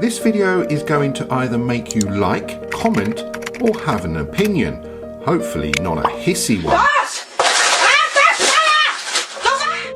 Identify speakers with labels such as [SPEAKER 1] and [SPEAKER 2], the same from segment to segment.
[SPEAKER 1] This video is going to either make you like, comment, or have an opinion. Hopefully not a hissy one.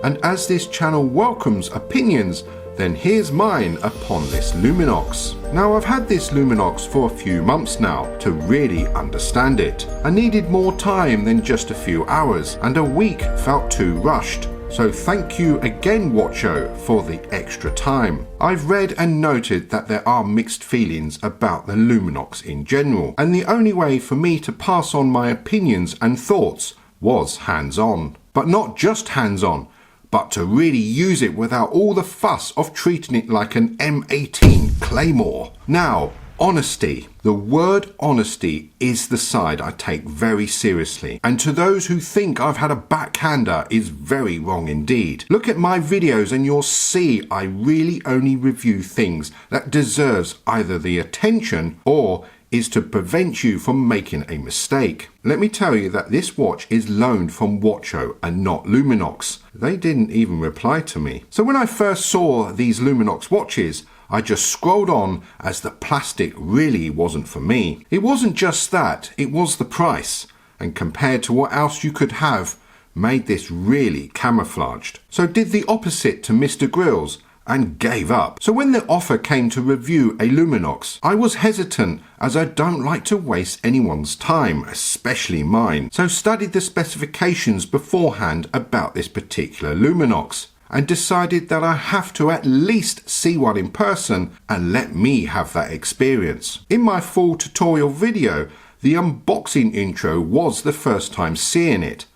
[SPEAKER 1] And as this channel welcomes opinions, then here's mine upon this LUMINOX. Now I've had this LUMINOX for a few months now to really understand it. I needed more time than just a few hours, and a week felt too rushed. So thank you again, Watcho, for the extra time. I've read and noted that there are mixed feelings about the LUMINOX in general, and the only way for me to pass on my opinions and thoughts was hands-on. But not just hands-on, but to really use it without all the fuss of treating it like an M18 Claymore. Now, honesty. The word honesty is the side I take very seriously, and to those who think I've had a backhander is very wrong indeed. Look at my videos and you'll see I really only review things that deserves either the attention or is to prevent you from making a mistake. Let me tell you that this watch is loaned from Watcho and not LUMINOX. They didn't even reply to me. So when I first saw these LUMINOX watches, I just scrolled on as the plastic really wasn't for me. It wasn't just that, it was the price. And compared to what else you could have, made this really camouflaged. So did the opposite to Mr. Grills and gave up. So when the offer came to review a LUMINOX, I was hesitant as I don't like to waste anyone's time, especially mine. So studied the specifications beforehand about this particular LUMINOX and decided that I have to at least see one in person and let me have that experience. In my full tutorial video, the unboxing intro was the first time seeing it.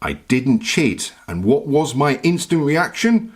[SPEAKER 1] I didn't cheat, and what was my instant reaction?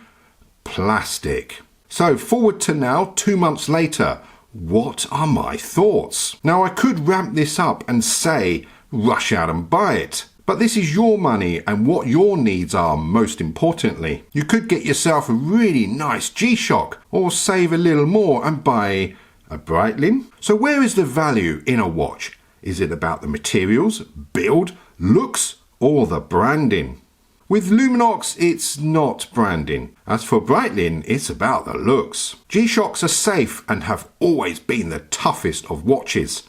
[SPEAKER 1] Plastic. So forward to now, 2 months later, what are my thoughts? Now I could ramp this up and say, rush out and buy it. But this is your money and what your needs are most importantly. You could get yourself a really nice G-Shock or save a little more and buy a Breitling. So where is the value in a watch? Is it about the materials, build, looks, or the branding? With LUMINOX, it's not branding. As for Breitling, it's about the looks. G-Shocks are safe and have always been the toughest of watches.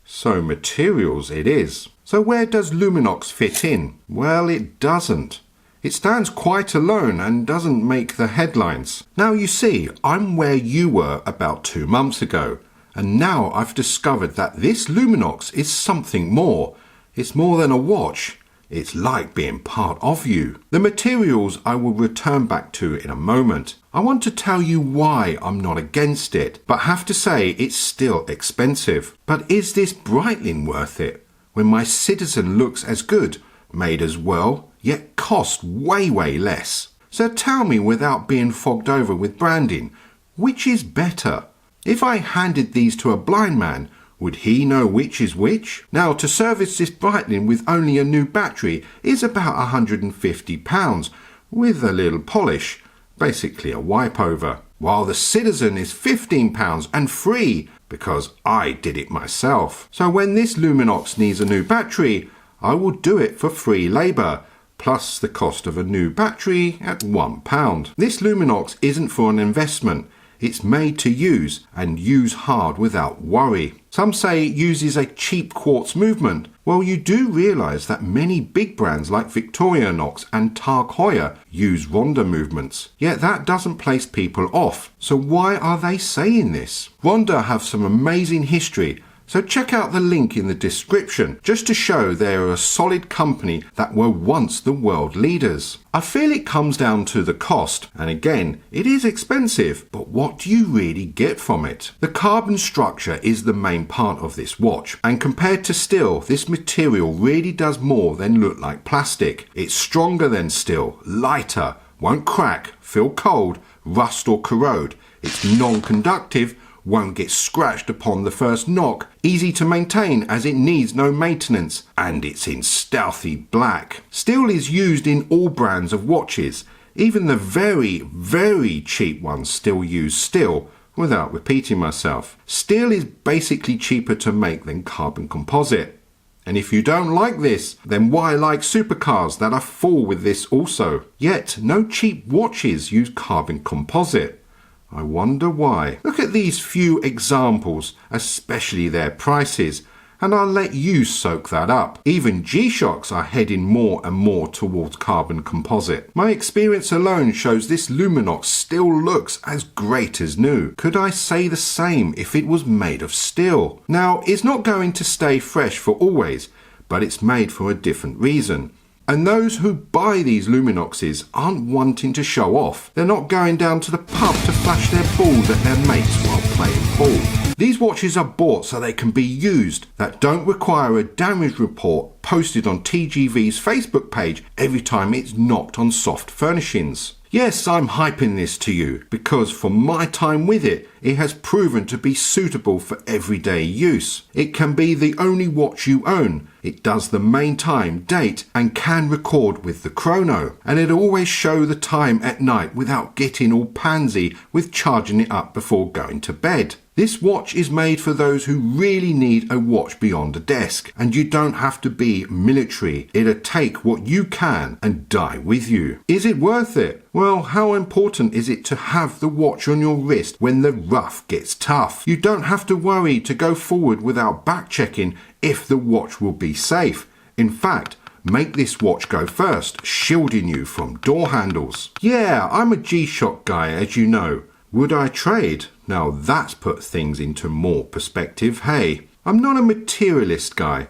[SPEAKER 1] So materials it is. So where does LUMINOX fit in? Well, it doesn't. It stands quite alone and doesn't make the headlines. Now you see, I'm where you were about 2 months ago. And now I've discovered that this LUMINOX is something more. It's more than a watch. It's like being part of you. The materials I will return back to in a moment. I want to tell you why I'm not against it, but have to say it's still expensive. But is this Breitling worth it? When my Citizen looks as good, made as well, yet cost way less. So tell me without being fogged over with branding, which is better? If I handed these to a blind man, would he know which is which? Now, to service this Breitling with only a new battery is about £150 with a little polish, basically a wipe over. While the Citizen is £15 and free because I did it myself. So when this LUMINOX needs a new battery, I will do it for free labour, plus the cost of a new battery at £1. This LUMINOX isn't for an investment. It's made to use and use hard without worry. Some say it uses a cheap quartz movement. Well, you do realise that many big brands like Victorinox and Tag Heuer use Ronda movements. Yet that doesn't place people off. So why are they saying this? Ronda have some amazing history. So check out the link in the description just to show they are a solid company that were once the world leaders. I feel it comes down to the cost, and again, it is expensive, but what do you really get from it? The carbon structure is the main part of this watch, and compared to steel, this material really does more than look like plastic. It's stronger than steel, lighter, won't crack, feel cold, rust or corrode. It's non-conductive, won't get scratched upon the first knock, easy to maintain as it needs no maintenance, and it's in stealthy black. Steel is used in all brands of watches. Even the very cheap ones still use steel, without repeating myself. Steel is basically cheaper to make than carbon composite. And if you don't like this, then why like supercars that are full with this also? Yet no cheap watches use carbon composite. I wonder why. Look at these few examples, especially their prices, and I'll let you soak that up. Even G-Shocks are heading more and more towards carbon composite. My experience alone shows this LUMINOX still looks as great as new. Could I say the same if it was made of steel? Now, it's not going to stay fresh for always, but it's made for a different reason. And those who buy these LUMINOXes aren't wanting to show off. They're not going down to the pub to flash their balls at their mates while playing pool. These watches are bought so they can be used, that don't require a damage report posted on TGV's Facebook page every time it's knocked on soft furnishings. Yes, I'm hyping this to you because from my time with it, it has proven to be suitable for everyday use. It can be the only watch you own. It does the main time, date, and can record with the chrono. And it'll always show the time at night without getting all pansy with charging it up before going to bed. This watch is made for those who really need a watch beyond a desk, and you don't have to be military. It'll take what you can and die with you. Is it worth it? Well, how important is it to have the watch on your wrist when the rough gets tough? You don't have to worry to go forward without back checking if the watch will be safe. In fact, make this watch go first, shielding you from door handles. Yeah, I'm a G-Shock guy, as you know. Would I trade? Now that's put things into more perspective. Hey, I'm not a materialist guy.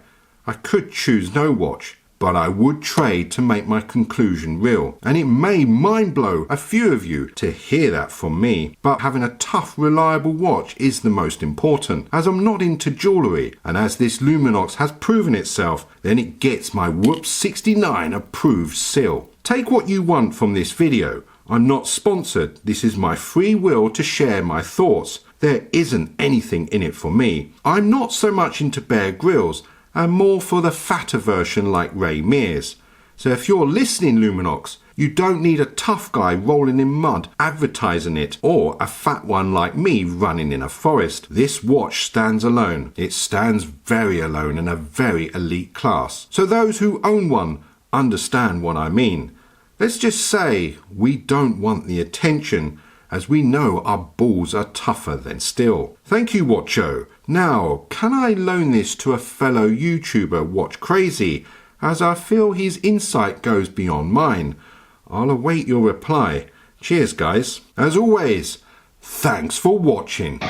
[SPEAKER 1] I could choose no watch, but I would trade to make my conclusion real. And it may mind blow a few of you to hear that from me, but having a tough, reliable watch is the most important, as I'm not into jewellery, and as this LUMINOX has proven itself, then it gets my Whoops 69 approved seal. Take what you want from this video. I'm not sponsored. This is my free will to share my thoughts. There isn't anything in it for me. I'm not so much into Bear Grylls and more for the fatter version like Ray Mears. So if you're listening, LUMINOX, you don't need a tough guy rolling in mud advertising it or a fat one like me running in a forest. This watch stands alone. It stands very alone in a very elite class. So those who own one understand what I mean. Let's just say we don't want the attention, as we know our balls are tougher than steel. Thank you, Watcho. Now, can I loan this to a fellow YouTuber, Watch Crazy, as I feel his insight goes beyond mine? I'll await your reply. Cheers, guys. As always, thanks for watching.